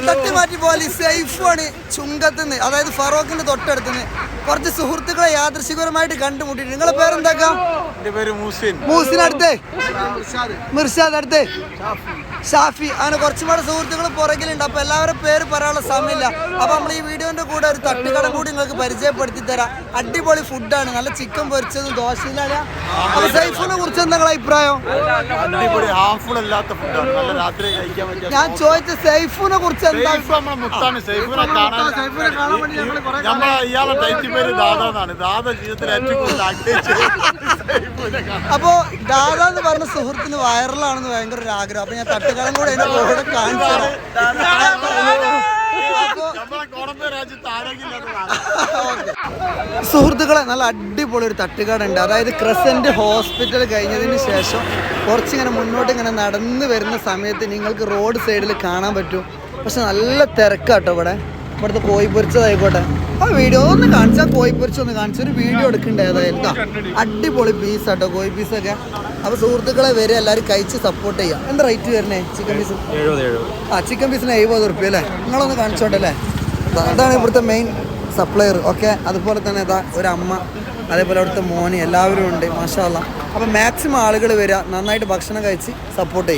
തട്ടി മാറ്റി പോലെ സൈഫാണ് ചുങ്കത്തുനിന്ന്, അതായത് ഫറോക്കിന്റെ തൊട്ടടുത്തുനിന്ന് കുറച്ച് സുഹൃത്തുക്കളെ യാദൃശികപരമായിട്ട് കണ്ടുമുട്ടിട്ട്. നിങ്ങളെ പേരെന്താക്കാം? മൂസിൻ അടുത്തേ, മിർഷാദ് അടുത്തേ, ഷാഫി, അങ്ങനെ കുറച്ചുപാട് സുഹൃത്തുക്കൾ പുറകിലുണ്ട്. അപ്പൊ എല്ലാവരുടെ പേര് പറയാനുള്ള സമയമില്ല. അപ്പൊ നമ്മൾ ഈ വീഡിയോന്റെ കൂടെ ഒരു തട്ടുകടം കൂടി നിങ്ങൾക്ക് പരിചയപ്പെടുത്തി തരാം. അടിപൊളി ഫുഡാണ്, നല്ല ചിക്കൻ പൊരിച്ചതും ദോശയിലാണ്. അപ്പൊ സൈഫിനെ കുറിച്ച് എന്താ അഭിപ്രായം? ഞാൻ ചോദിച്ച സൈഫിനെ കുറിച്ച് എന്താ? അപ്പോ ദാദ എന്ന് പറഞ്ഞ സുഹൃത്തിന് വൈറലാണെന്ന് ഭയങ്കര ഒരു ആഗ്രഹം. അപ്പൊ ഞാൻ തട്ടുകടം കൂടെ അതിന്റെ കൂടെ കാണിച്ചു. സുഹൃത്തുക്കളെ, നല്ല അടിപൊളി ഒരു തട്ടുകട ഉണ്ട്. അതായത് ക്രസന്റ് ഹോസ്പിറ്റൽ കഴിഞ്ഞതിന് ശേഷം കുറച്ചിങ്ങനെ മുന്നോട്ട് ഇങ്ങനെ നടന്നു വരുന്ന സമയത്ത് നിങ്ങൾക്ക് റോഡ് സൈഡിൽ കാണാൻ പറ്റും. പക്ഷെ നല്ല തിരക്കാട്ടോ ഇവിടുത്തെ കോഴി പൊരിച്ചതായിക്കോട്ടെ. ആ വീഡിയോ ഒന്ന് കാണിച്ചാൽ, കോഴി പൊരിച്ചൊന്ന് കാണിച്ചാൽ ഒരു വീഡിയോ എടുക്കണ്ടേ. ഏതായാലും അടിപൊളി പീസാട്ടോ കോഴി പീസൊക്കെ. അപ്പോൾ സുഹൃത്തുക്കളെ വരെ എല്ലാവരും കഴിച്ച് സപ്പോർട്ട് ചെയ്യാം. എന്താ റേറ്റ് വരുന്നേ ചിക്കൻ പീസ്? ചിക്കൻ പീസിന് 70 റുപ്യ അല്ലേ? നിങ്ങളൊന്ന് കാണിച്ചോട്ടല്ലേ. അതാണ് ഇവിടുത്തെ മെയിൻ സപ്ലയർ. ഓക്കെ, അതുപോലെ തന്നെ ഇതാ ഒരു അമ്മ, അതേപോലെ അവിടുത്തെ മോന്, എല്ലാവരും ഉണ്ട്. മാഷാ അല്ലാഹ്. അപ്പോൾ മാക്സിമം ആളുകൾ വരിക, നന്നായിട്ട് ഭക്ഷണം കഴിച്ച് സപ്പോർട്ട് ചെയ്യും.